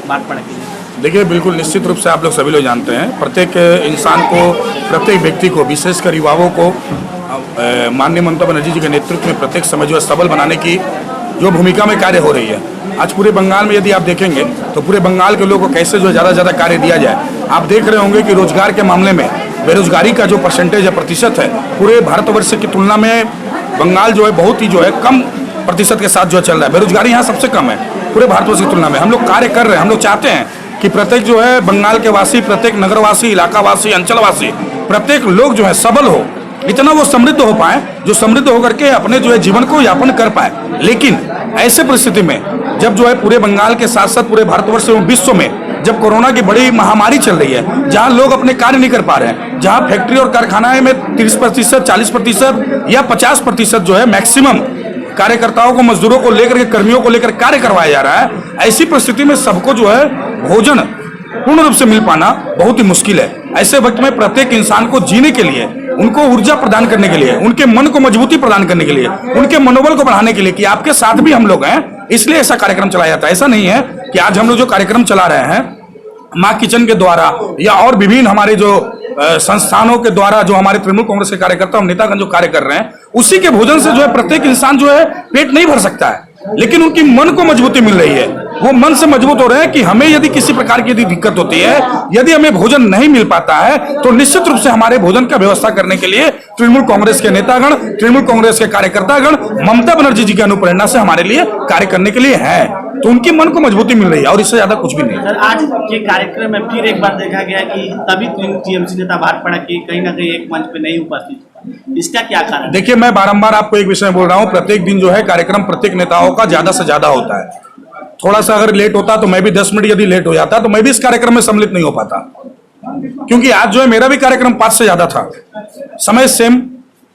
भाटपाड़ा के लिए? देखिए, बिल्कुल निश्चित रूप से आप लोग सभी लोग जानते हैं, प्रत्येक इंसान को, प्रत्येक व्यक्ति को, विशेषकर युवाओं को माननीय ममता बनर्जी जी के नेतृत्व में प्रत्येक समय जो है सबल बनाने की जो भूमिका में कार्य हो रही है। आज पूरे बंगाल में यदि आप देखेंगे तो पूरे बंगाल के लोगों को कैसे जो है ज़्यादा से ज़्यादा कार्य दिया जाए। आप देख रहे होंगे कि रोजगार के मामले में बेरोजगारी का जो परसेंटेज है, प्रतिशत है, पूरे भारतवर्ष की तुलना में बंगाल जो है बहुत ही जो है कम प्रतिशत के साथ जो चल रहा है। बेरोजगारी यहाँ सबसे कम है पूरे भारतवर्ष की तुलना में। हम लोग कार्य कर रहे हैं, हम लोग चाहते हैं कि प्रत्येक जो है बंगाल के वासी, प्रत्येक नगरवासी, इलाकावासी, अंचलवासी, प्रत्येक लोग जो है सबल हो, इतना वो समृद्ध हो पाए, जो समृद्ध होकर के अपने जो है जीवन को यापन कर पाए। लेकिन ऐसे परिस्थिति में जब जो है पूरे बंगाल के साथ साथ पूरे भारतवर्ष एवं विश्व में जब कोरोना की बड़ी महामारी चल रही है, जहां लोग अपने कार्य नहीं कर पा रहे हैं, जहां फैक्ट्री और कारखाना में 30%, 40% या 50% जो है मैक्सिमम कार्यकर्ताओं को, मजदूरों को लेकर के, कर्मियों को लेकर कार्य करवाया जा रहा है, ऐसी परिस्थिति में सबको जो है भोजन पूर्ण रूप से मिल पाना बहुत ही मुश्किल है। ऐसे वक्त में प्रत्येक इंसान को जीने के लिए, उनको ऊर्जा प्रदान करने के लिए, उनके मन को मजबूती प्रदान करने के लिए, उनके मनोबल को बढ़ाने के लिए कि आपके साथ भी हम लोग हैं, इसलिए ऐसा कार्यक्रम चलाया जाता है। ऐसा नहीं है कि आज हम लोग जो कार्यक्रम चला रहे हैं माँ किचन के द्वारा या और विभिन्न हमारे जो संस्थानों के द्वारा, जो हमारे तृणमूल कांग्रेस के कार्यकर्ता और नेतागण जो कार्य कर रहे हैं, उसी के भोजन से जो है प्रत्येक इंसान जो है पेट नहीं भर सकता है, लेकिन उनकी मन को मजबूती मिल रही है। वो मन से मजबूत हो रहे हैं कि हमें यदि किसी प्रकार की यदि दिक्कत होती है, यदि हमें भोजन नहीं मिल पाता है, तो निश्चित रूप से हमारे भोजन का व्यवस्था करने के लिए तृणमूल कांग्रेस के नेतागण, तृणमूल कांग्रेस के कार्यकर्तागण ममता बनर्जी जी की अनुप्रेरणा से हमारे लिए कार्य करने के लिए है। तो उनके मन को मजबूती मिल रही है और इससे ज्यादा कुछ भी नहीं। सर, आज के कार्यक्रम में फिर एक बार देखा गया कि तभी टीएमसी नेता भाटपाड़ा के कहीं ना कहीं एक मंच पे नहीं उपस्थित, इसका क्या कारण? देखिए, मैं बारंबार आपको एक विषय बोल रहा हूँ, प्रत्येक दिन जो है कार्यक्रम प्रत्येक नेताओं का ज्यादा से ज्यादा होता है। थोड़ा सा अगर लेट होता तो मैं भी 10 मिनट यदि लेट हो जाता तो मैं भी इस कार्यक्रम में सम्मिलित नहीं हो पाता, क्योंकि आज जो है मेरा भी कार्यक्रम 5 से ज्यादा था, समय सेम,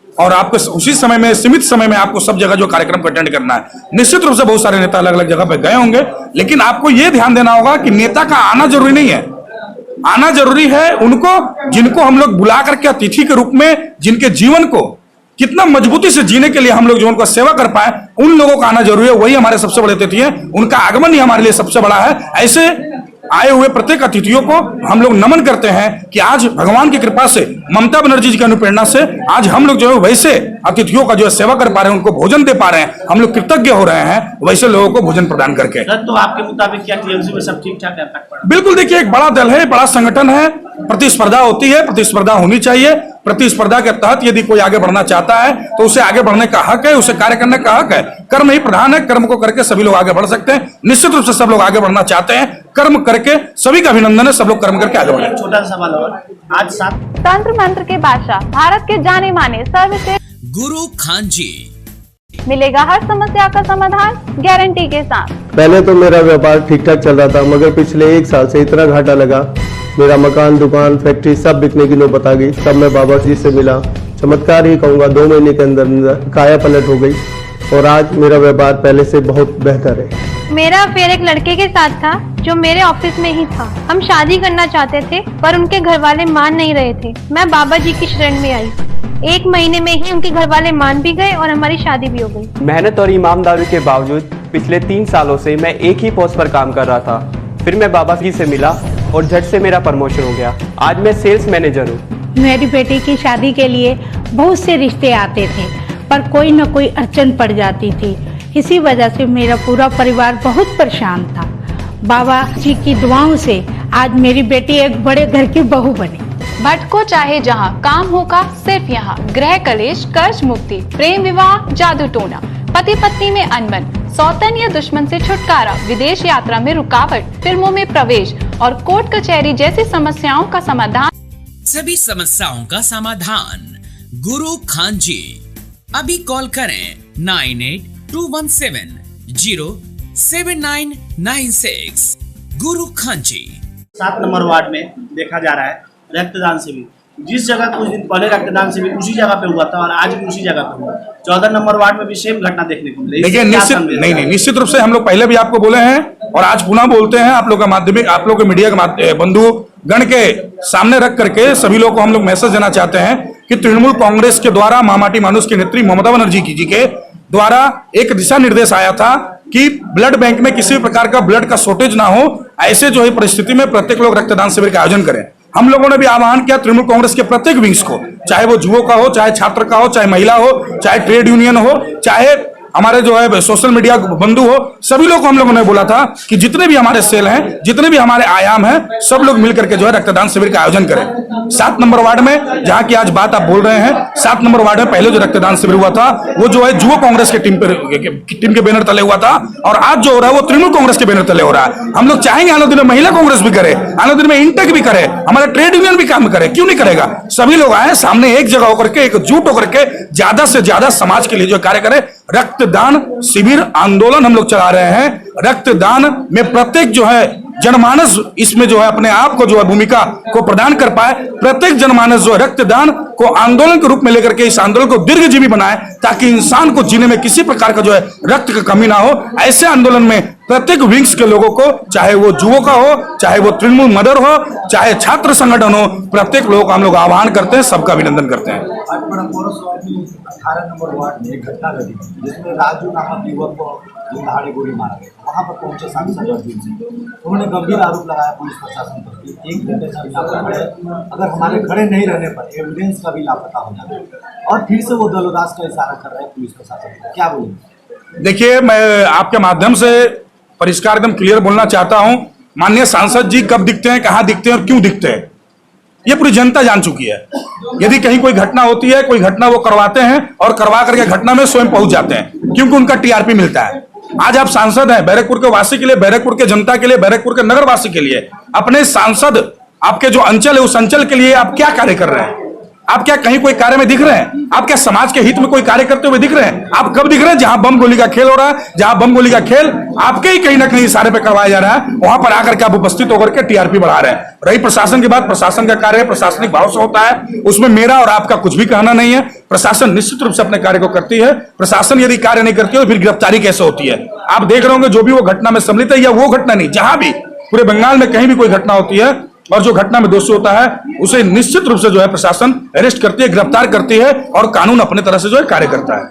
और आपको उसी समय में, सीमित समय में आपको सब जगह जो कार्यक्रम को अटेंड करना है। निश्चित रूप से बहुत सारे नेता अलग अलग जगह पे गए होंगे, लेकिन आपको यह ध्यान देना होगा कि नेता का आना जरूरी नहीं है। आना जरूरी है उनको जिनको हम लोग बुला करके अतिथि के रूप में, जिनके जीवन को कितना मजबूती से जीने के लिए हम लोग जीवन को सेवा कर पाए, उन लोगों का आना जरूरी है। वही हमारे सबसे बड़े अतिथि हैं, उनका आगमन ही हमारे लिए सबसे बड़ा है। ऐसे आए हुए प्रत्येक अतिथियों को हम लोग नमन करते हैं कि आज भगवान की कृपा से, ममता बनर्जी जी की अनुप्रेरणा से आज हम लोग जो है वैसे अतिथियों का जो है सेवा कर पा रहे हैं, उनको भोजन दे पा रहे हैं, हम लोग कृतज्ञ हो रहे हैं वैसे लोगों को भोजन प्रदान करके। तो आपके मुताबिक क्या टीएमसी में सब ठीक ठाक है? बिल्कुल, देखिए, एक बड़ा दल है, बड़ा संगठन है, प्रतिस्पर्धा होती है, प्रतिस्पर्धा होनी चाहिए। प्रतिस्पर्धा के तहत यदि कोई आगे बढ़ना चाहता है तो उसे आगे बढ़ने का हक है, उसे कार्य करने का हक है। कर्म ही प्रधान है, कर्म को करके सभी लोग आगे बढ़ सकते हैं। निश्चित रूप से सब लोग आगे बढ़ना चाहते हैं, कर्म करके सभी का अभिनंदन है, सब लोग कर्म करके आगे बढ़े। छोटा सा सवाल और आज तंत्र मंत्र के बादशाह, भारत के जाने माने सर्वश्रेष्ठ गुरु खान जी, मिलेगा हर समस्या का समाधान गारंटी के साथ। पहले तो मेरा व्यापार ठीक ठाक चल रहा था, मगर पिछले 1 साल से इतना घाटा लगा, मेरा मकान, दुकान, फैक्ट्री सब बिकने की नौबत आ गई। तब मैं बाबा जी से मिला, चमत्कार ही कहूँगा, 2 महीने के अंदर काया पलट हो गई और आज मेरा व्यापार पहले से बहुत बेहतर है। मेरा अफेयर एक लड़के के साथ था जो मेरे ऑफिस में ही था। हम शादी करना चाहते थे पर उनके घर वाले मान नहीं रहे थे। मैं बाबा जी की शरण में आई, 1 महीने में ही उनके घर वाले मान भी गए और हमारी शादी भी हो गई। मेहनत और ईमानदारी के बावजूद पिछले 3 सालों से मैं एक ही पोस्ट पर काम कर रहा था। फिर मैं बाबा जी से मिला और झट से मेरा प्रमोशन हो गया। आज मैं सेल्स मैनेजर हूँ। मेरी बेटी की शादी के लिए बहुत से रिश्ते आते थे, पर कोई न कोई अड़चन पड़ जाती थी। इसी वजह से मेरा पूरा परिवार बहुत परेशान था। बाबा जी की दुआओं से आज मेरी बेटी एक बड़े घर की बहू बनी। भटको चाहे जहाँ, काम होगा सिर्फ यहाँ। गृह कलेश, कर्ज मुक्ति, प्रेम विवाह, जादू टोना, पति पत्नी में अनबन, सौतन या दुश्मन से छुटकारा, विदेश यात्रा में रुकावट, फिल्मों में प्रवेश और कोर्ट कचहरी जैसी समस्याओं का समाधान। सभी समस्याओं का समाधान गुरु खान जी। अभी कॉल करें 9821707996। गुरु खान जी। 7 नंबर वार्ड में देखा जा रहा है रक्तदान शिविर। जिस जगह कुछ दिन पहले रक्तदान शिविर उसी जगह पे हुआ था और आज भी उसी जगह पे हुआ। 14 नंबर वार्ड में भी सेम घटना देखने को मिली। देखिए, निश्चित रूप से हम लोग पहले भी आपको बोले हैं और आज पुनः बोलते हैं, आप लोग का माध्यमिक, आप लोग के मीडिया के बंधु गण के सामने रख करके सभी लोग को हम लोग मैसेज देना चाहते हैं कि तृणमूल कांग्रेस के द्वारा, मामाटी मानुष की नेत्री ममता बनर्जी जी के द्वारा एक दिशा निर्देश आया था कि ब्लड बैंक में किसी भी प्रकार का ब्लड का शॉर्टेज ना हो। ऐसे जो है परिस्थिति में प्रत्येक लोग रक्तदान शिविर का आयोजन करें। हम लोगों ने भी आह्वान किया तृणमूल कांग्रेस के प्रत्येक विंग्स को, चाहे वो युवक का हो, चाहे छात्र का हो, चाहे महिला हो, चाहे ट्रेड यूनियन हो, चाहे हमारे जो है सोशल मीडिया बंधु हो, सभी लोग को हम लोगों ने बोला था कि जितने भी हमारे सेल हैं, जितने भी हमारे आयाम हैं, सब लोग मिलकर के जो है रक्तदान शिविर का आयोजन करें। 7 नंबर वार्ड में जहां की आज बात आप बोल रहे हैं, 7 नंबर वार्ड में पहले जो रक्तदान शिविर हुआ था वो जो है युवा कांग्रेस के टीम के बैनर तले हुआ था, और आज जो हो रहा है वो तृणमूल कांग्रेस के बैनर तले हो रहा है। हम लोग चाहेंगे आने दिन में महिला कांग्रेस भी करे, आने दिन में इंटेक भी करे, हमारा ट्रेड यूनियन भी काम करे, क्यों नहीं करेगा। सभी लोग आए सामने एक जगह होकर के, एकजुट होकर के ज्यादा से ज्यादा समाज के लिए जो कार्य करे। रक्तदान शिविर आंदोलन हम लोग चला रहे हैं। रक्तदान में प्रत्येक जो है जनमानस इसमें जो है अपने आप को जो है भूमिका को प्रदान कर पाए। प्रत्येक जनमानस जो है रक्तदान को आंदोलन के रूप में लेकर के इस आंदोलन को दीर्घजीवी बनाए, ताकि इंसान को जीने में किसी प्रकार का जो है रक्त की कमी ना हो। ऐसे आंदोलन में प्रत्येक विंग्स के लोगों को, चाहे वो युवक का हो, चाहे वो तृणमूल मदर हो, चाहे छात्र संगठन हो, प्रत्येक लोगों का हम लोग आह्वान करते हैं, सबका अभिनंदन करते हैं। 18 नंबर वार्ड में एक घटना घटी जिसमें राजू नामक युवक को दहाड़े गोली मारा गया। वहां पर पहुंचे सांसद अर्जुन सिंह, उन्होंने गंभीर आरोप लगाया पुलिस प्रशासन पर कि 1 घंटे से लापता है, अगर हमारे खड़े नहीं रहने पर एविडेंस का भी लापता हो जाता है, और फिर से वो दलोदास का इशारा कर रहे हैं पुलिस प्रशासन को। क्या बोलेंगे? देखिए, मैं आपके माध्यम से परिष्कार एकदम क्लियर बोलना चाहता हूं। माननीय सांसद जी कब दिखते हैं, कहां दिखते हैं और क्यों दिखते हैं, ये पूरी जनता जान चुकी है। यदि कहीं कोई घटना होती है, कोई घटना वो करवाते हैं और करवा करके घटना में स्वयं पहुंच जाते हैं, क्योंकि उनका टीआरपी मिलता है। आज आप सांसद हैं, बैरकपुर के वासी के लिए, बैरकपुर के जनता के लिए, बैरकपुर के नगर वासी के लिए, अपने सांसद आपके जो अंचल है उस अंचल के लिए आप क्या कार्य कर रहे हैं? आप क्या कहीं कोई कार्य में दिख रहे हैं? आप क्या समाज के हित में कोई कार्य करते हुए दिख रहे हैं? आप कब दिख रहे हैं? जहां बम गोली का खेल हो रहा है, जहां बम गोली का खेल आपके ही कहीं ना कहीं इशारे पे करवाया जा रहा है, वहां पर आकर के आप उपस्थित होकर के टीआरपी बढ़ा रहे हैं। रही प्रशासन की बात, प्रशासन का कार्य प्रशासनिक भाव से होता है, उसमें मेरा और आपका कुछ भी कहना नहीं है। प्रशासन निश्चित रूप से अपने कार्य को करती है। प्रशासन यदि कार्य नहीं करती है तो फिर गिरफ्तारी कैसे होती है? आप देख रहे होंगे जो भी वो घटना में सम्मिलित है, या वो घटना नहीं, जहां भी पूरे बंगाल में कहीं भी कोई घटना होती है और जो घटना में दोषी होता है उसे निश्चित रूप से जो है प्रशासन अरेस्ट करती है, गिरफ्तार करती है, और कानून अपने तरह से जो है कार्य करता है।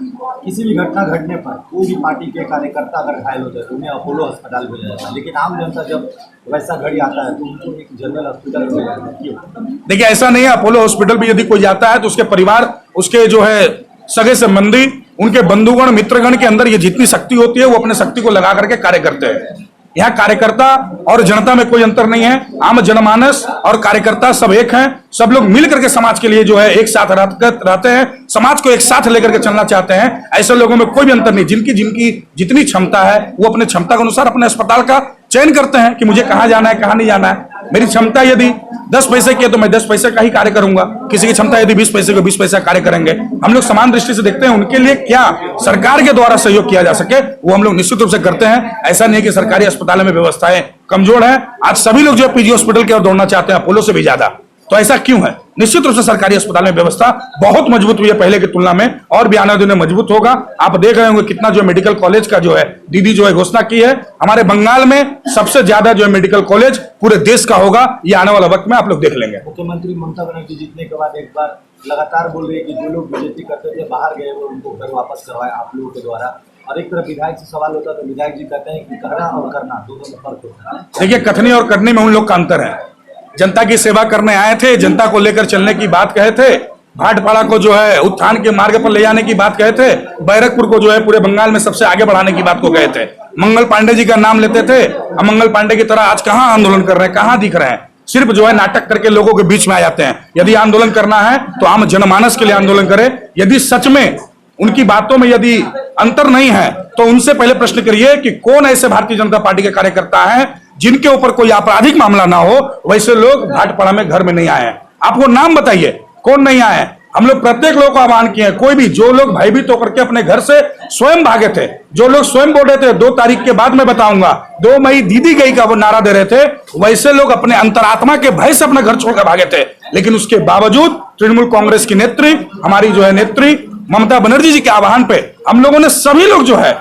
किसी भी घटना घटने पर कोई भी पार्टी के कार्यकर्ता अगर घायल हो जाए तो उन्हें अपोलो अस्पताल भेजा जाता है, लेकिन आम जनता जब वैसा घड़ी आता है तो उनको एक जनरल हॉस्पिटल भेजा जाता है। क्यों? देखिए, ऐसा नहीं है। अपोलो हॉस्पिटल भी यदि कोई जाता है तो उसके परिवार, उसके जो है सगे संबंधी, उनके बंधुगण मित्रगण के अंदर ये जितनी शक्ति होती है वो अपने शक्ति को लगा करके कार्य करते हैं। यहाँ कार्यकर्ता और जनता में कोई अंतर नहीं है। आम जनमानस और कार्यकर्ता सब एक हैं। सब लोग मिल करके समाज के लिए जो है एक साथ रहते हैं, समाज को एक साथ लेकर के चलना चाहते हैं। ऐसे लोगों में कोई भी अंतर नहीं। जिनकी जितनी क्षमता है वो अपने क्षमता के अनुसार अपने अस्पताल का चयन करते हैं कि मुझे कहाँ जाना है, कहाँ नहीं जाना है। मेरी क्षमता यदि 10 पैसे की है तो मैं 10 पैसे का ही कार्य करूंगा। किसी की क्षमता यदि 20 पैसे को 20 पैसा कार्य करेंगे। हम लोग समान दृष्टि से देखते हैं। उनके लिए क्या सरकार के द्वारा सहयोग किया जा सके वो हम लोग निश्चित रूप से करते हैं। ऐसा नहीं कि सरकारी अस्पतालों में व्यवस्थाएं कमजोर है। आज सभी लोग जो है पीजी हॉस्पिटल की ओर दौड़ना चाहते हैं, अपोलो से भी ज्यादा। तो ऐसा क्यों है? निश्चित रूप से सरकारी अस्पताल में व्यवस्था बहुत मजबूत हुई है पहले की तुलना में, और भी आने वाले दिनों में मजबूत होगा। आप देख रहे होंगे कितना जो मेडिकल कॉलेज का जो है दीदी जो है घोषणा की है। हमारे बंगाल में सबसे ज्यादा जो है मेडिकल कॉलेज पूरे देश का होगा। ये आने वाला वक्त में आप लोग देख लेंगे। मुख्यमंत्री ममता बनर्जी जीतने के बाद एक बार लगातार बोल रही है कि जो लोग बीजेपी करते थे बाहर गए वो उनको घर वापस करवाए आप लोगों के द्वारा, और एक तरफ विधायक से सवाल होता तो विधायक जी कहते हैं कि कहना और करना दोनों में फर्क होता है। देखिए, कथनी और करने में उन लोग का अंतर है। जनता की सेवा करने आए थे, जनता को लेकर चलने की बात कहे थे, भाटपाड़ा को जो है उत्थान के मार्ग पर ले जाने की बात कहे थे, बैरकपुर को जो है पूरे बंगाल में सबसे आगे बढ़ाने की बात को कहे थे। मंगल पांडे जी का नाम लेते थे। अब मंगल पांडे की तरह आज कहां आंदोलन कर रहे हैं, कहां दिख रहे हैं? सिर्फ जो है नाटक करके लोगों के बीच में आ जाते हैं। यदि आंदोलन करना है तो आम जनमानस के लिए आंदोलन करे। यदि सच में उनकी बातों में यदि अंतर नहीं है तो उनसे पहले प्रश्न करिए कि कौन ऐसे भारतीय जनता पार्टी के कार्यकर्ता हैं जिनके ऊपर कोई आपराधिक मामला ना हो। वैसे लोग भाटपाड़ा में घर में नहीं आए हैं। आपको नाम बताइए कौन नहीं आए? हम लोग प्रत्येक लोग को आह्वान किए हैं। कोई भी जो लोग भयभीत होकर के अपने घर से स्वयं भागे थे, जो लोग स्वयं बोल रहे थे 2 तारीख के बाद मैं बताऊंगा, 2 मई दीदी गई का वो नारा दे रहे थे, वैसे लोग अपने अंतरात्मा के भय से अपना घर छोड़कर भागे थे। लेकिन उसके बावजूद तृणमूल कांग्रेस की नेत्री, हमारी जो है नेत्री ममता बनर्जी जी के आह्वान पे हम लोगों ने सभी लोग जो है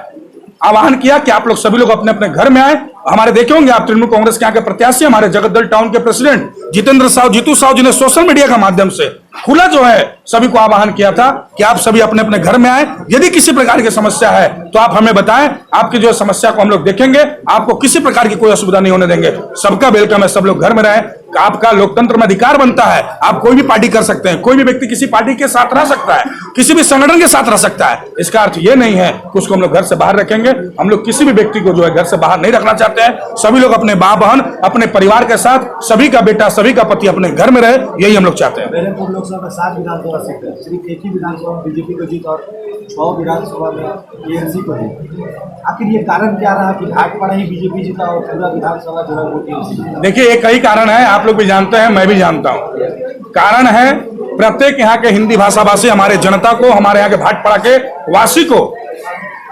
आह्वान किया कि आप लोग सभी लोग अपने अपने घर में आए हमारे देखे होंगे आप, तृणमूल कांग्रेस के यहाँ के प्रत्याशी, हमारे जगतदल टाउन के प्रेसिडेंट जितेंद्र साहु, जीतू साहु जी ने सोशल मीडिया के माध्यम से खुला जो है सभी को आह्वान किया था कि आप सभी अपने अपने घर में आए, यदि किसी प्रकार की समस्या है तो आप हमें बताएं, आपकी जो समस्या को हम लोग देखेंगे, आपको किसी प्रकार की कोई असुविधा नहीं होने देंगे। सबका वेलकम है, सब लोग घर में रहें, आपका लोकतंत्र में अधिकार बनता है, आप कोई भी पार्टी कर सकते हैं, कोई भी व्यक्ति किसी पार्टी के साथ रह सकता है, किसी भी संगठन के साथ रह सकता है। इसका अर्थ ये नहीं है कि उसको हम लोग घर से बाहर रखेंगे। हम लोग किसी भी व्यक्ति को जो है घर से बाहर नहीं रखना चाहते हैं। सभी लोग अपने माँ बहन, अपने परिवार के साथ, सभी का बेटा, सभी का पति अपने घर में रहे, यही हम लोग चाहते हैं। बेरमपुर लोकसभा में 7 विधानसभा सीट है, सिर्फ एक ही विधानसभा में बीजेपी को जीत और 6 विधानसभा में टीएमसी को जीत। आखिर ये कारण क्या रहा कि भाटपाड़ा ही बीजेपी जीता और पूरा विधानसभा जो है वो टीएमसी? देखिए, एक कई कारण है, आप लोग भी जानते हैं, मैं भी जानता हूं। कारण है प्रत्येक यहाँ के हिंदी भाषा भाषी हमारे जनता को, हमारे यहाँ के भाटपाड़ा के वासी को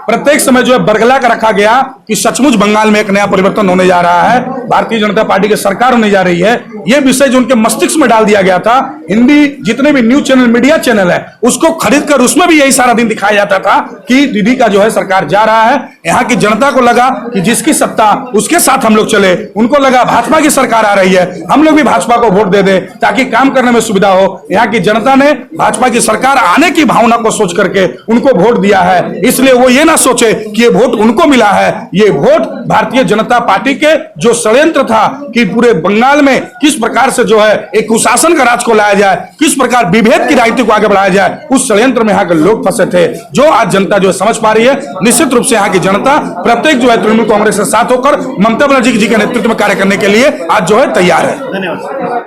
प्रत्येक समय जो है बरगला कर रखा गया कि सचमुच बंगाल में एक नया परिवर्तन होने जा रहा है, भारतीय जनता पार्टी की सरकार होने जा रही है। यह विषय जो उनके मस्तिष्क में डाल दिया गया था, हिंदी जितने भी न्यूज चैनल, मीडिया चैनल है, उसको खरीद कर उसमें भी यही सारा दिन दिखाया जाता था कि दीदी का जो है सरकार जा रहा है। यहाँ की जनता को लगा कि जिसकी सत्ता उसके साथ हम लोग चले, उनको लगा भाजपा की सरकार आ रही है, हम लोग भी भाजपा को वोट दे दे ताकि काम करने में सुविधा हो। यहाँ की जनता ने भाजपा की सरकार आने की भावना को सोच करके उनको वोट दिया है। इसलिए वो ये ना सोचे कि ये वोट उनको मिला है, ये वोट भारतीय जनता पार्टी के जो षड्यंत्र था कि पूरे बंगाल में किस प्रकार से जो है एक कुशासन का राज को लाया जाए, किस प्रकार विभेद की राजनीति को आगे बढ़ाया जाए, उस षड्यंत्र में यहाँ के लोग फंसे थे, जो आज जनता जो है समझ पा रही है। निश्चित रूप से यहाँ की जनता प्रत्येक जो है तृणमूल कांग्रेस के साथ होकर ममता बनर्जी जी के नेतृत्व में कार्य करने के लिए आज जो है तैयार है। धन्यवाद।